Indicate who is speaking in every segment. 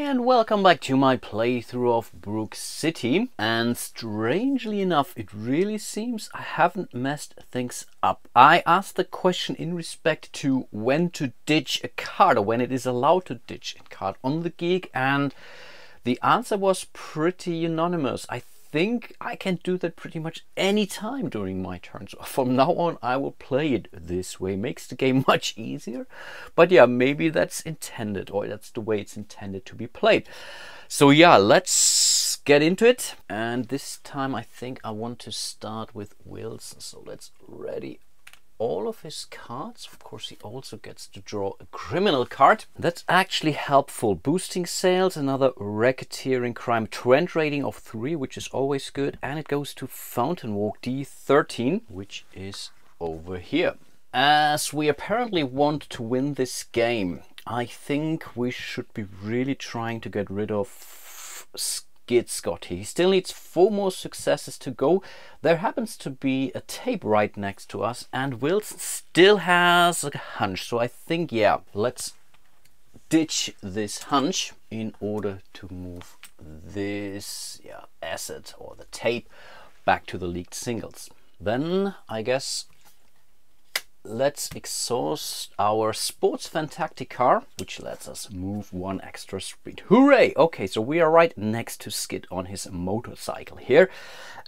Speaker 1: And welcome back to my playthrough of Brook City. And strangely enough, it really seems I haven't messed things up. I asked the question in respect to when to ditch a card, or when it is allowed to ditch a card on the gig, and the answer was pretty unanimous. I think I can do that pretty much any time during my turn. So from now on I will play it this way. Makes the game much easier. But yeah, maybe that's intended, or that's the way it's intended to be played. So yeah, let's get into it. And this time I think I want to start with Wilson. So let's ready all of his cards. Of course, he also gets to draw a criminal card. That's actually helpful. Boosting sales, another racketeering crime, trend rating of 3, which is always good. And it goes to Fountain Walk D13, which is over here. As we apparently want to win this game, I think we should be really trying to get rid of Micky Scott. He still needs 4 more successes to go. There happens to be a tape right next to us, and Wilson still has a hunch. So I think, yeah, let's ditch this hunch in order to move this asset, or the tape, back to the leagued singles. Then I guess let's exhaust our Sports Fantastic car, which lets us move 1 extra speed. Hooray! Okay, so we are right next to Skid on his motorcycle here.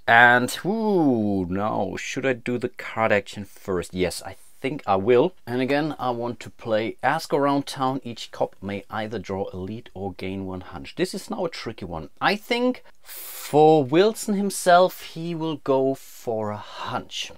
Speaker 1: And now should I do the card action first? Yes, I think I will. And again, I want to play Ask Around Town. Each cop may either draw a lead or gain 1 hunch. This is now a tricky one. I think for Wilson himself, he will go for a hunch.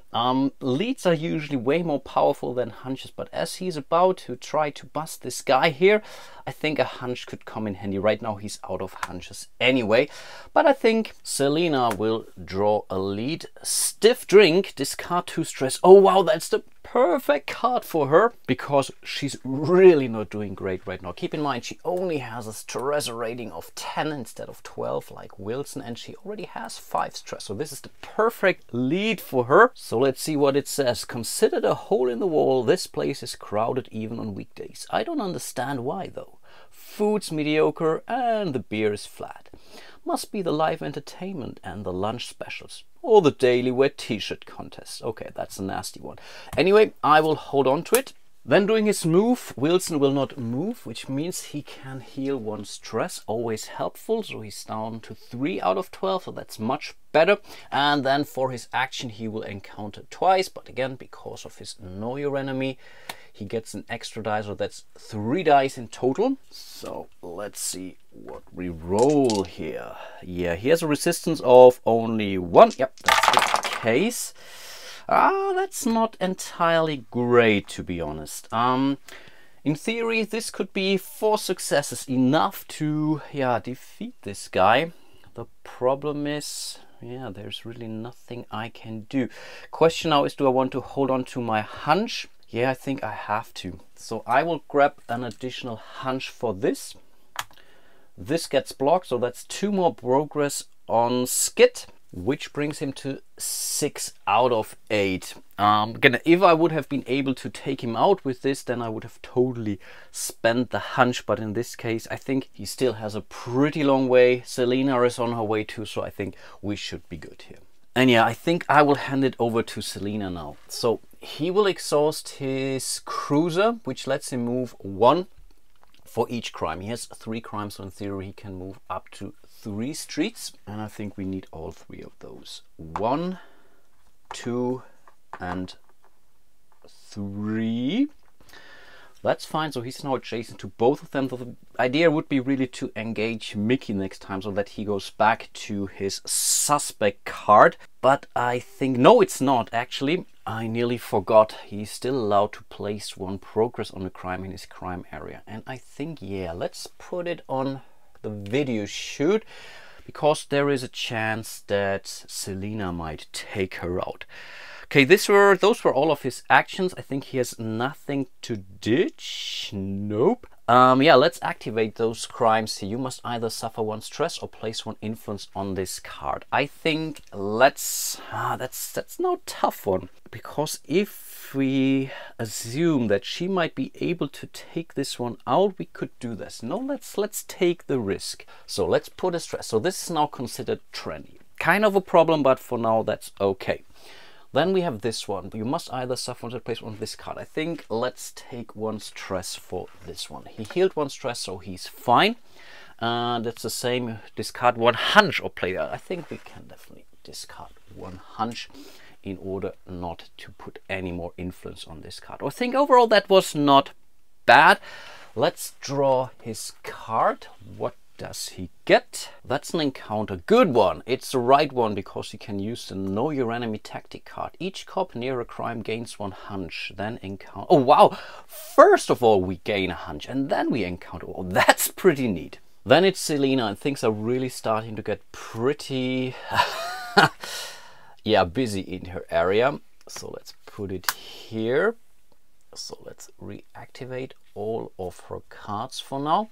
Speaker 1: Leads are usually way more powerful than hunches, but as he's about to try to bust this guy here, I think a hunch could come in handy. Right now he's out of hunches anyway, but I think Selena will draw a lead. Stiff Drink, discard 2 stress. Oh wow, that's the perfect card for her, because she's really not doing great right now. Keep in mind, she only has a stress rating of 10 instead of 12 like Wilson, and she already has 5 stress. So this is the perfect lead for her. So let's see what it says. Considered a hole in the wall, this place is crowded even on weekdays. I don't understand why though. Food's mediocre and the beer is flat. Must be the live entertainment and the lunch specials, or the daily wear t-shirt contest. Okay, that's a nasty one. Anyway, I will hold on to it. Then doing his move, Wilson will not move, which means he can heal 1 stress, always helpful. So he's down to 3 out of 12, so that's much better. And then for his action, he will encounter twice, but again, because of his Know Your Enemy, he gets an extra die, so that's 3 dice in total. So let's see what we roll here. Yeah, he has a resistance of only 1. Yep, that's the case. That's not entirely great, to be honest. In theory, this could be 4 successes, enough to defeat this guy. The problem is, there's really nothing I can do. Question now is, do I want to hold on to my hunch? Yeah, I think I have to. So I will grab an additional hunch for this. This gets blocked, so that's 2 more progress on Skid, which brings him to 6 out of 8. Again, if I would have been able to take him out with this, then I would have totally spent the hunch. But in this case, I think he still has a pretty long way. Selena is on her way too, so I think we should be good here. And yeah, I think I will hand it over to Selena now. So he will exhaust his cruiser, which lets him move 1 for each crime. He has 3 crimes, so in theory he can move up to 3 streets, and I think we need all 3 of those. 1, 2, and 3. That's fine, so he's now adjacent to both of them. So the idea would be really to engage Micky next time, so that he goes back to his suspect card. But I think, no, it's not actually. I nearly forgot. He's still allowed to place 1 progress on a crime in his crime area. And I think, yeah, let's put it on the video shoot, because there is a chance that Selena might take her out. Okay, those were all of his actions. I think he has nothing to ditch. Nope. Yeah, let's activate those crimes here. You must either suffer one stress or place one influence on this card. I think that's now a tough one, because if we assume that she might be able to take this one out, we could do this. No, let's take the risk. So let's put a stress. So this is now considered trendy. Kind of a problem, but for now that's okay. Then we have this one. You must either suffer one to place one on this card. I think let's take one stress for this one. He healed one stress, so he's fine. That's the same. Discard one hunch or play that. I think we can definitely discard one hunch in order not to put any more influence on this card. I think overall that was not bad. Let's draw his card. What does he get? That's an encounter. Good one. It's the right one, because you can use the Know Your Enemy tactic card. Each cop near a crime gains one hunch, then encounter. Oh wow! First of all we gain a hunch and then we encounter. Oh, that's pretty neat. Then it's Selena, and things are really starting to get pretty yeah, busy in her area. So let's put it here. So let's reactivate all of her cards for now.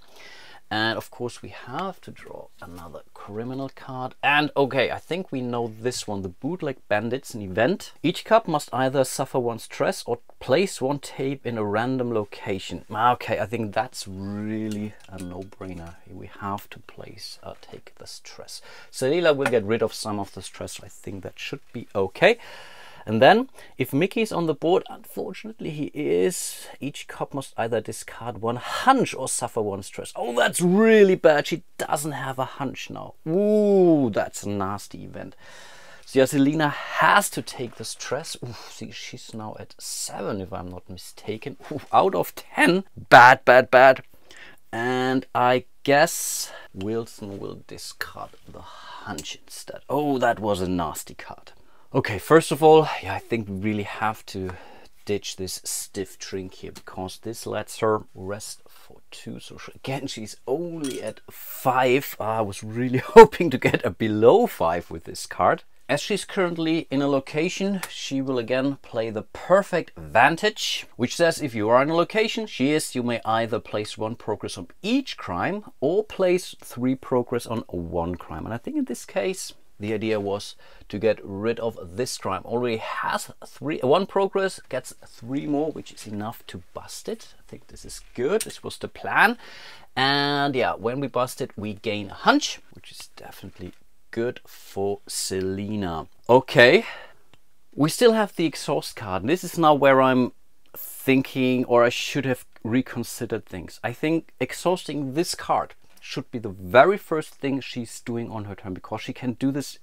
Speaker 1: And of course we have to draw another criminal card. And okay, I think we know this one, the Bootleg Bandits, an event. Each cop must either suffer one stress or place one tape in a random location. Okay, I think that's really a no-brainer. We have to take the stress. Selena will get rid of some of the stress, so I think that should be okay. And then, if Mickey is on the board, unfortunately he is, each cop must either discard one hunch or suffer one stress. Oh, that's really bad. She doesn't have a hunch now. Ooh, that's a nasty event. So yeah, Selena has to take the stress. Ooh, see, she's now at 7, if I'm not mistaken. Ooh, out of 10. Bad, bad, bad. And I guess Wilson will discard the hunch instead. Oh, that was a nasty card. Okay, first of all, yeah, I think we really have to ditch this stiff drink here, because this lets her rest for 2. So again, she's only at 5. I was really hoping to get a below 5 with this card. As she's currently in a location, she will again play the Perfect Vantage, which says if you are in a location, you may either place 1 progress on each crime or place 3 progress on 1 crime. And I think in this case, the idea was to get rid of this crime. Already has 1 progress, gets 3 more, which is enough to bust it. I think this is good. This was the plan. And yeah, when we bust it, we gain a hunch, which is definitely good for Selena. Okay, we still have the exhaust card. This is now where I'm thinking, or I should have reconsidered things. I think exhausting this card should be the very first thing she's doing on her turn, because she can do this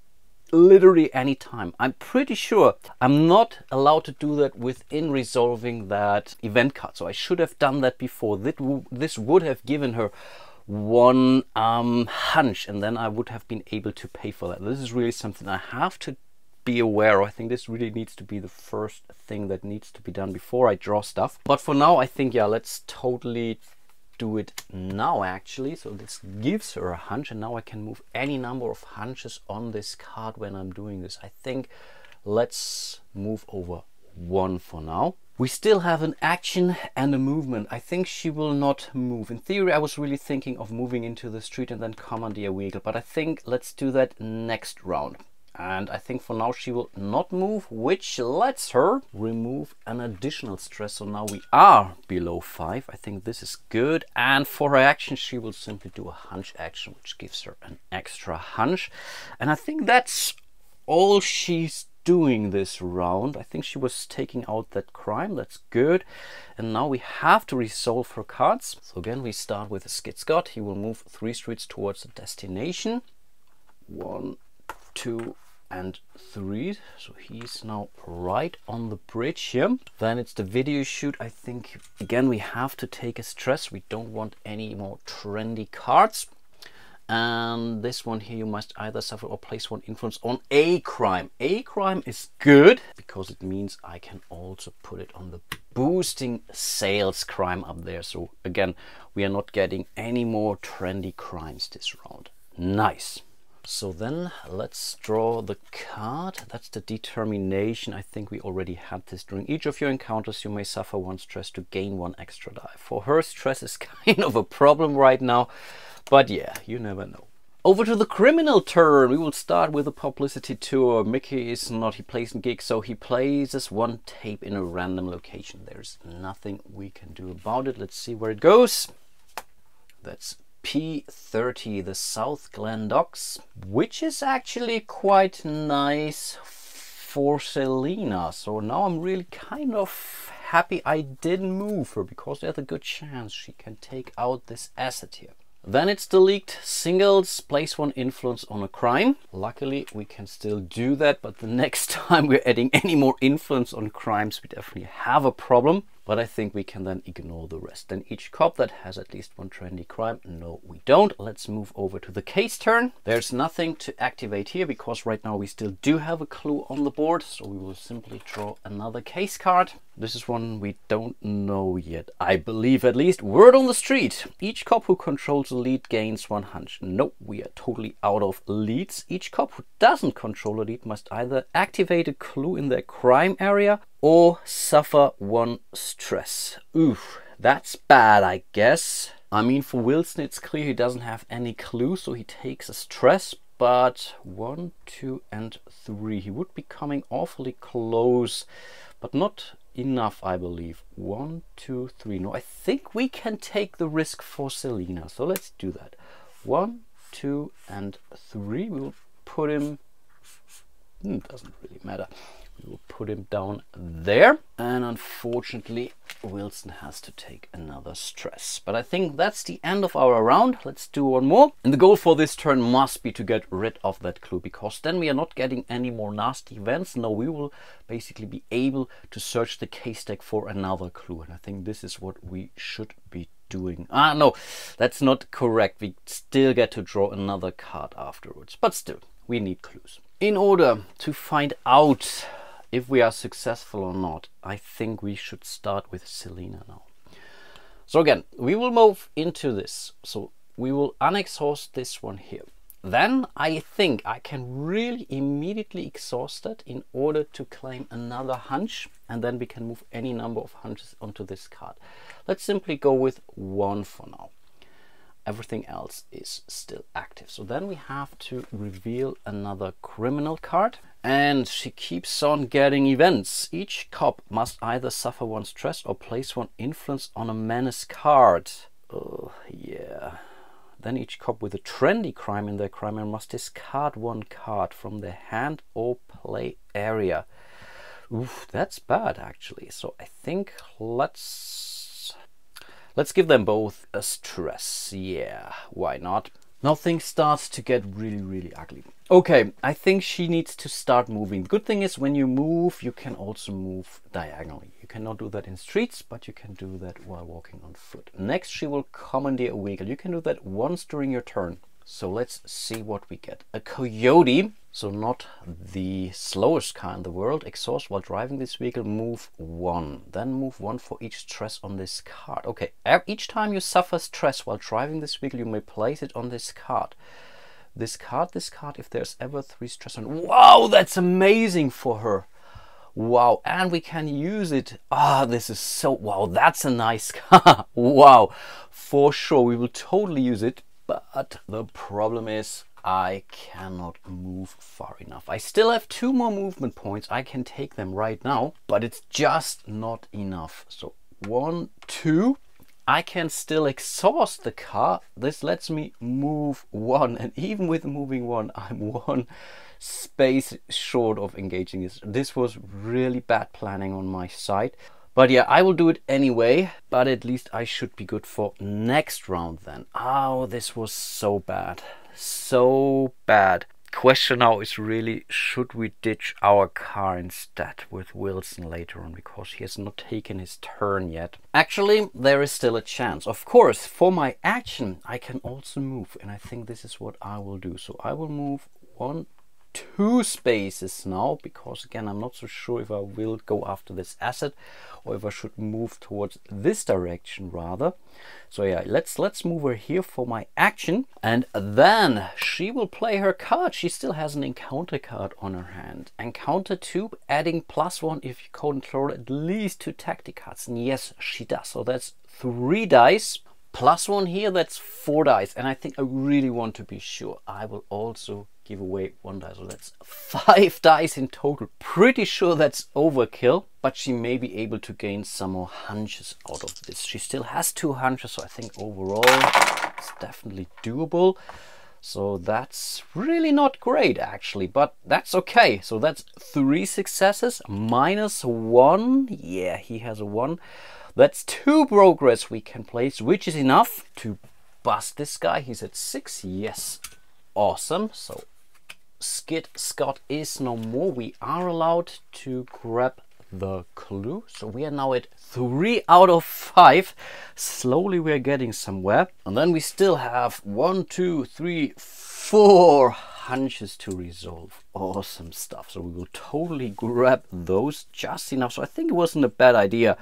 Speaker 1: literally any time. I'm pretty sure I'm not allowed to do that within resolving that event card, so I should have done that before. This would have given her 1 hunch, and then I would have been able to pay for that. This is really something I have to be aware of. I think this really needs to be the first thing that needs to be done before I draw stuff. But for now, I think, yeah, let's totally do it now actually. So this gives her a hunch, and now I can move any number of hunches on this card when I'm doing this. I think let's move over 1 for now. We still have an action and a movement. I think she will not move. In theory, I was really thinking of moving into the street and then commandeer a vehicle, but I think let's do that next round. And I think for now she will not move, which lets her remove an additional stress. So now we are below 5. I think this is good. And for her action, she will simply do a hunch action, which gives her an extra hunch. And I think that's all she's doing this round. I think she was taking out that crime. That's good. And now we have to resolve her cards. So again, we start with Micky Scott. He will move 3 streets towards the destination. 1, 2, and 3. So he's now right on the bridge here. Then it's the video shoot. I think again we have to take a stress. We don't want any more trendy cards. And this one here, you must either suffer or place 1 influence on a crime. A crime is good because it means I can also put it on the boosting sales crime up there. So again, we are not getting any more trendy crimes this round. Nice. So then let's draw the card. That's the determination. I think we already had this. During each of your encounters, you may suffer 1 stress to gain 1 extra die. For her, stress is kind of a problem right now, but yeah, you never know. Over to the criminal turn. We will start with a publicity tour. Micky is not, he plays in gigs, so he places 1 tape in a random location. There's nothing we can do about it. Let's see where it goes. That's P30, the South Glen Docks, which is actually quite nice for Selena. So now I'm really kind of happy I didn't move her, because there's a good chance she can take out this asset here. Then it's the leaked singles, place 1 influence on a crime. Luckily we can still do that, but the next time we're adding any more influence on crimes, we definitely have a problem. But I think we can then ignore the rest. Then each cop that has at least 1 trendy crime. No, we don't. Let's move over to the case turn. There's nothing to activate here, because right now we still do have a clue on the board. So we will simply draw another case card. This is one we don't know yet, I believe at least. Word on the street. Each cop who controls a lead gains 1 hunch. Nope, we are totally out of leads. Each cop who doesn't control a lead must either activate a clue in their crime area or suffer 1 stress. Oof, that's bad, I guess. I mean, for Wilson it's clear he doesn't have any clue, so he takes a stress. But 1, 2 and 3, he would be coming awfully close, but not enough, I believe. 1, 2, 3. No, I think we can take the risk for Selena, so let's do that. 1, 2 and 3. We will put him, doesn't really matter. We will put him down there, and unfortunately Wilson has to take another stress. But I think that's the end of our round. Let's do 1 more. And the goal for this turn must be to get rid of that clue, because then we are not getting any more nasty events. No, we will basically be able to search the case deck for another clue, and I think this is what we should be doing. No, that's not correct. We still get to draw another card afterwards, but still, we need clues. In order to find out if we are successful or not, I think we should start with Selena now. So again, we will move into this. So we will unexhaust this one here. Then I think I can really immediately exhaust it in order to claim another hunch, and then we can move any number of hunches onto this card. Let's simply go with 1 for now. Everything else is still active. So then we have to reveal another criminal card, and she keeps on getting events. Each cop must either suffer 1 stress or place 1 influence on a menace card. Oh yeah. Then each cop with a trendy crime in their crime area must discard 1 card from their hand or play area. Oof, that's bad actually. So I think let's give them both a stress. Yeah, why not? Now things start to get really ugly. Okay, I think she needs to start moving. The good thing is when you move, you can also move diagonally. You cannot do that in streets, but you can do that while walking on foot. Next, she will commandeer a vehicle. You can do that once during your turn. So let's see what we get. A coyote, so not the slowest car in the world. Exhaust while driving this vehicle, move 1. Then move 1 for each stress on this card. Okay, each time you suffer stress while driving this vehicle, you may place it on this card. This card, if there's ever 3 stress on. Wow, that's amazing for her. Wow, and we can use it. This is so, wow, that's a nice car. Wow, for sure, we will totally use it. But the problem is I cannot move far enough. I still have 2 more movement points. I can take them right now, but it's just not enough. So 1, 2. I can still exhaust the car. This lets me move 1, and even with moving 1, I'm 1 space short of engaging this. This was really bad planning on my side. But yeah, I will do it anyway, but at least I should be good for next round then. Oh, this was so bad. So bad. Question now is really, should we ditch our car instead with Wilson later on, because he has not taken his turn yet? Actually, there is still a chance. Of course, for my action, I can also move, and I think this is what I will do. So I will move 1, 2 spaces now, because again, I'm not so sure if I will go after this asset or if I should move towards this direction rather. So yeah, let's move her here for my action, and then she will play her card. She still has an encounter card on her hand. Encounter 2, adding +1 if you control at least 2 tactic cards. And yes, she does. So that's 3 dice. +1 here, that's 4 dice. And I think I really want to be sure. I will also give away 1 die. So that's 5 dice in total. Pretty sure that's overkill, but she may be able to gain some more hunches out of this. She still has 2 hunches, so I think overall it's definitely doable. So that's really not great actually, but that's okay. So that's 3 successes, -1. Yeah, he has a 1. That's 2 progress we can place, which is enough to bust this guy. He's at 6. Yes, awesome. So Scott is no more. We are allowed to grab the clue. So we are now at 3 out of 5. Slowly we're getting somewhere. And then we still have 1, 2, 3, 4 hunches to resolve. Awesome stuff. So we will totally grab those just enough. So I think it wasn't a bad idea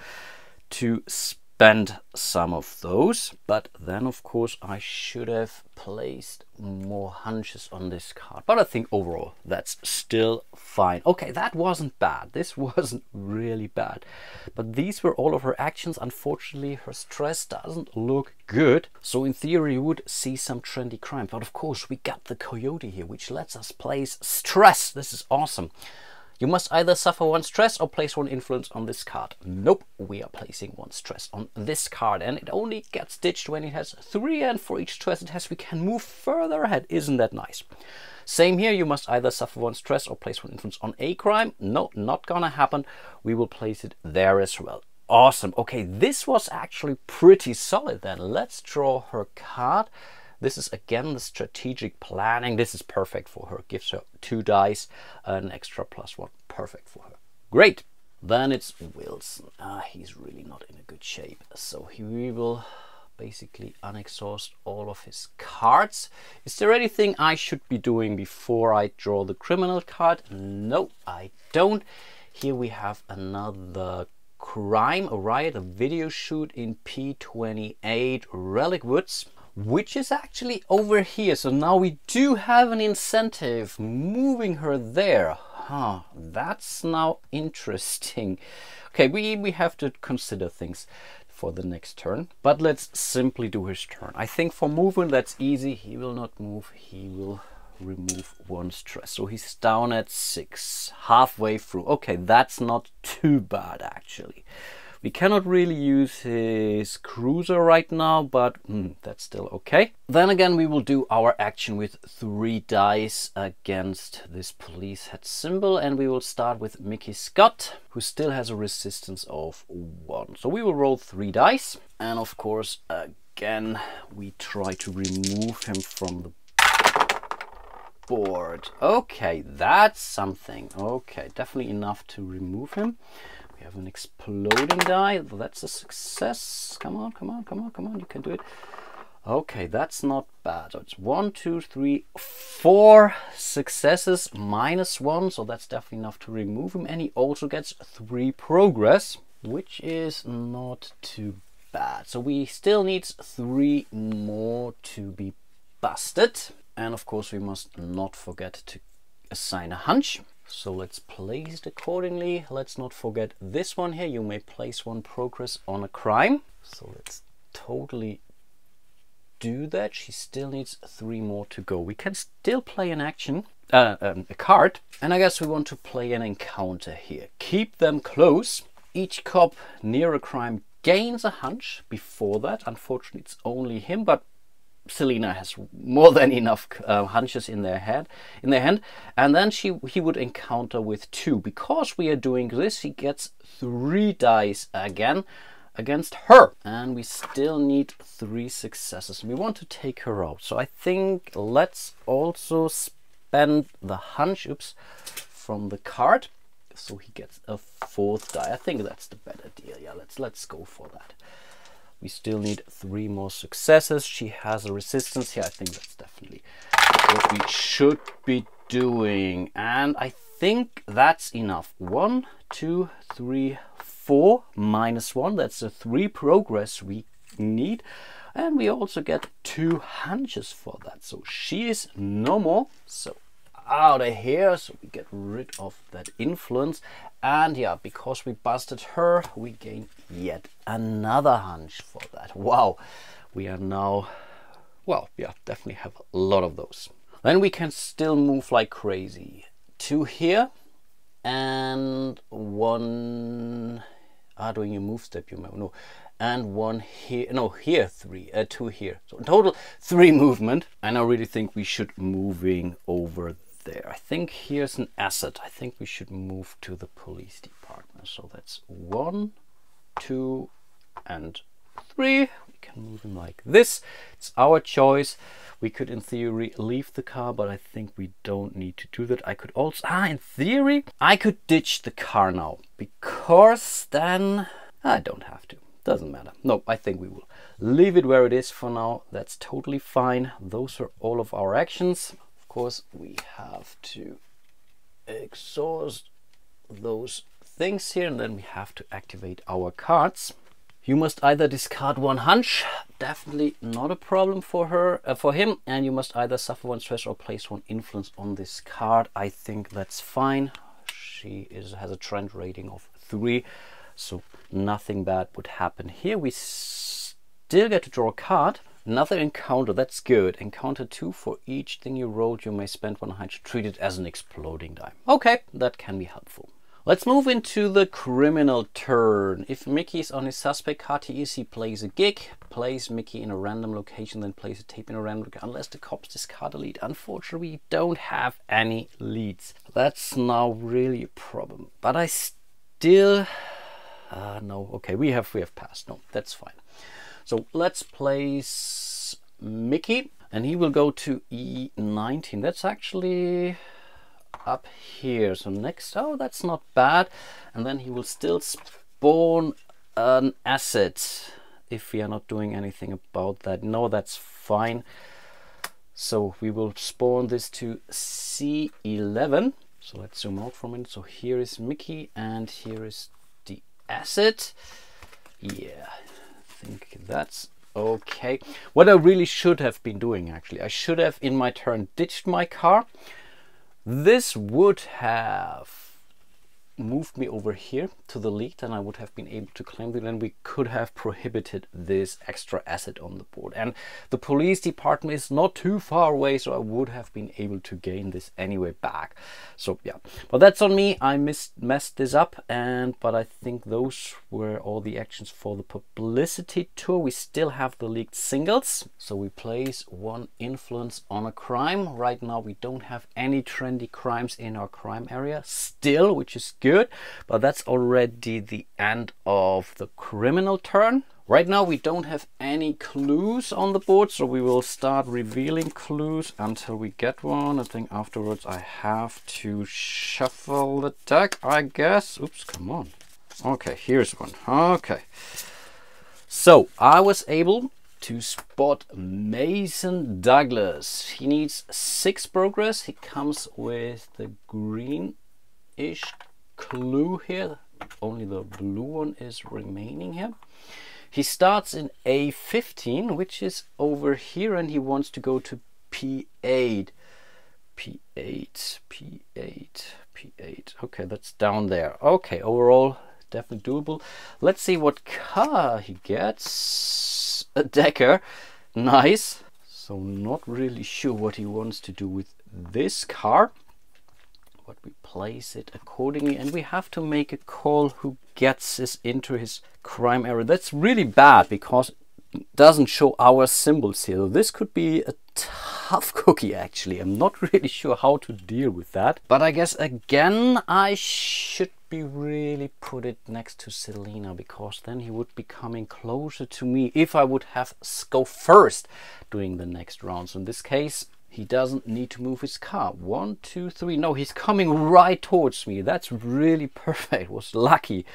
Speaker 1: to spend some of those, but then of course I should have placed more hunches on this card, but I think overall that's still fine. Okay, that wasn't bad. This wasn't really bad, but these were all of her actions. Unfortunately, her stress doesn't look good, so in theory you would see some trendy crime, but of course we got the coyote here, which lets us place stress. This is awesome. You must either suffer 1 stress or place 1 influence on this card. Nope, we are placing 1 stress on this card, and it only gets ditched when it has 3, and for each stress it has we can move further ahead. Isn't that nice? Same here, you must either suffer 1 stress or place 1 influence on a crime. No, not gonna happen. We will place it there as well. Awesome. Okay, this was actually pretty solid then. Let's draw her card. This is again the strategic planning. This is perfect for her. Gives her 2 dice, an extra +1. Perfect for her. Great. Then it's Wilson. He's really not in a good shape. So we will basically unexhaust all of his cards. Is there anything I should be doing before I draw the criminal card? No, I don't. Here we have another crime, a riot, a video shoot in P28 Relic Woods, which is actually over here. So now we do have an incentive moving her there. Huh, that's now interesting. Okay, we have to consider things for the next turn, but let's simply do his turn. I think for movement that's easy. He will not move. He will remove 1 stress. So he's down at 6, halfway through. Okay, that's not too bad actually. We cannot really use his cruiser right now, but that's still okay. Then again, we will do our action with 3 dice against this police head symbol, and we will start with Micky Scott, who still has a resistance of 1. So we will roll 3 dice, and of course, again, we try to remove him from the board. Okay, that's something. Okay, definitely enough to remove him. We have an exploding die. That's a success. Come on, come on, come on, come on. You can do it. Okay, that's not bad. So it's 1, 2, 3, 4 successes, -1. So that's definitely enough to remove him. And he also gets 3 progress, which is not too bad. So we still need 3 more to be busted. And of course, we must not forget to assign a hunch. So let's place it accordingly. Let's not forget this one here. You may place 1 progress on a crime. So let's totally do that. She still needs 3 more to go. We can still play an action, a card. And I guess we want to play an encounter here. Keep them close. Each cop near a crime gains a hunch. Before that, unfortunately, it's only him, but Selena has more than enough hunches in their hand, and then he would encounter with 2. Because we are doing this, he gets 3 dice again against her, and we still need 3 successes. We want to take her out, so I think let's also spend the hunch from the card, so he gets a 4th die. I think that's the better deal. Yeah, let's go for that. We still need 3 more successes. She has a resistance here. I think that's definitely what we should be doing. And I think that's enough. 1, 2, 3, 4 minus 1. That's the 3 progress we need. And we also get 2 hunches for that. So she is no more. So out of here. So we get rid of that influence. And yeah, because we busted her, we gain yet another hunch for that. Wow. We are now, well, yeah, definitely have a lot of those. Then we can still move like crazy. 2 here and 1. Doing a move step, you know. And 1 here. No, here 3. 2 here. So in total 3 movement. And I really think we should moving over there. I think here's an asset. I think we should move to the police department. So that's 1, 2, and 3. We can move him like this. It's our choice. We could in theory leave the car, but I think we don't need to do that. I could also, in theory, I could ditch the car now, because then I don't have to. Doesn't matter. No, I think we will leave it where it is for now. That's totally fine. Those are all of our actions. Of course, we have to exhaust those things here, and then we have to activate our cards. You must either discard 1 hunch, definitely not a problem for her, for him, and you must either suffer 1 stress or place 1 influence on this card. I think that's fine. She has a trend rating of 3, so nothing bad would happen here. We still get to draw a card. Another encounter, that's good. Encounter 2, for each thing you rolled, you may spend 1 hunch to treat it as an exploding dime. Okay, that can be helpful. Let's move into the criminal turn. If Mickey is on his suspect card, he plays a gig, plays Mickey in a random location, then plays a tape in a random location, unless the cops discard a lead. Unfortunately, we don't have any leads. That's now really a problem. But I still... no, okay, we have passed. No, that's fine. So let's place Mickey, and he will go to E19. That's actually up here. So next, oh, that's not bad. And then he will still spawn an asset if we are not doing anything about that. No, that's fine. So we will spawn this to C11. So let's zoom out from it. So here is Mickey and here is the asset. Yeah, I think that's okay. What I really should have been doing, actually, I should have in my turn ditched my car. This would have moved me over here to the lead, and I would have been able to claim it, and we could have prohibited this extra asset on the board. And the police department is not too far away, so I would have been able to gain this anyway back. So yeah, but that's on me. I messed this up, but I think those were all the actions for the publicity tour. We still have the leaked singles, so we place 1 influence on a crime. Right now we don't have any trendy crimes in our crime area still, which is good, but that's already the end of the criminal turn. Right now we don't have any clues on the board, so we will start revealing clues until we get one. I think afterwards I have to shuffle the deck, I guess. Oops, come on. Okay, here's one. Okay, so I was able to spot Mason Douglas. He needs 6 progress. He comes with the green-ish clue here. Only the blue one is remaining here. He starts in A15, which is over here, and he wants to go to P8. P8, P8, P8. Okay, that's down there. Okay, overall definitely doable. Let's see what car he gets. A Decker. Nice. So not really sure what he wants to do with this car, but we place it accordingly, and we have to make a call who gets this into his crime area. That's really bad because it doesn't show our symbols here. So this could be a tough cookie, actually. I'm not really sure how to deal with that, but I guess again I should be really put it next to Selena, because then he would be coming closer to me if I would have go first doing the next round. So in this case he doesn't need to move his car. 1, 2, 3. No, he's coming right towards me. That's really perfect. Was lucky.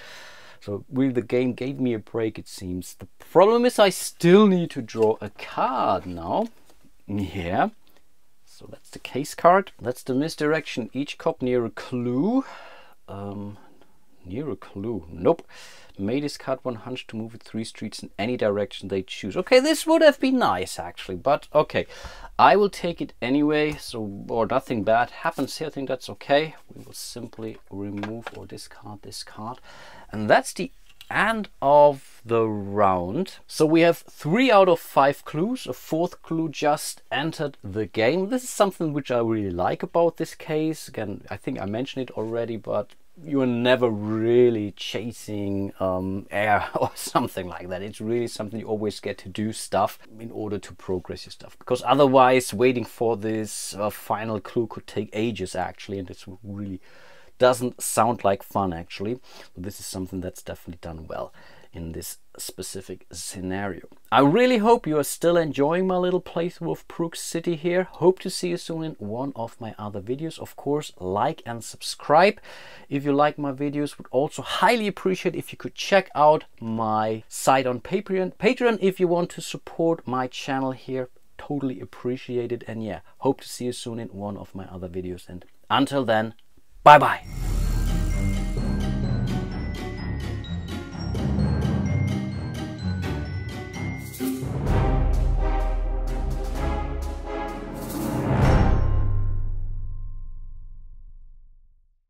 Speaker 1: So really the game gave me a break, it seems. The problem is I still need to draw a card now. Yeah. So that's the case card. That's the misdirection. Each cop near a clue. Near a clue. Nope. May discard one hunch to move it 3 streets in any direction they choose. Okay, this would have been nice actually, but okay. I will take it anyway, so, or nothing bad happens here. I think that's okay. We will simply remove or discard this card. And that's the end of the round. So we have 3 out of 5 clues. A 4th clue just entered the game. This is something which I really like about this case. Again, I think I mentioned it already, but you're never really chasing air or something like that. It's really something you always get to do stuff in order to progress your stuff, because otherwise waiting for this final clue could take ages actually, and it's really doesn't sound like fun actually. But this is something that's definitely done well in this specific scenario. I really hope you are still enjoying my little playthrough of Brook City here. Hope to see you soon in one of my other videos. Of course, like and subscribe if you like my videos. Would also highly appreciate if you could check out my site on Patreon if you want to support my channel here. Totally appreciate it. And yeah, hope to see you soon in one of my other videos. And until then, bye bye.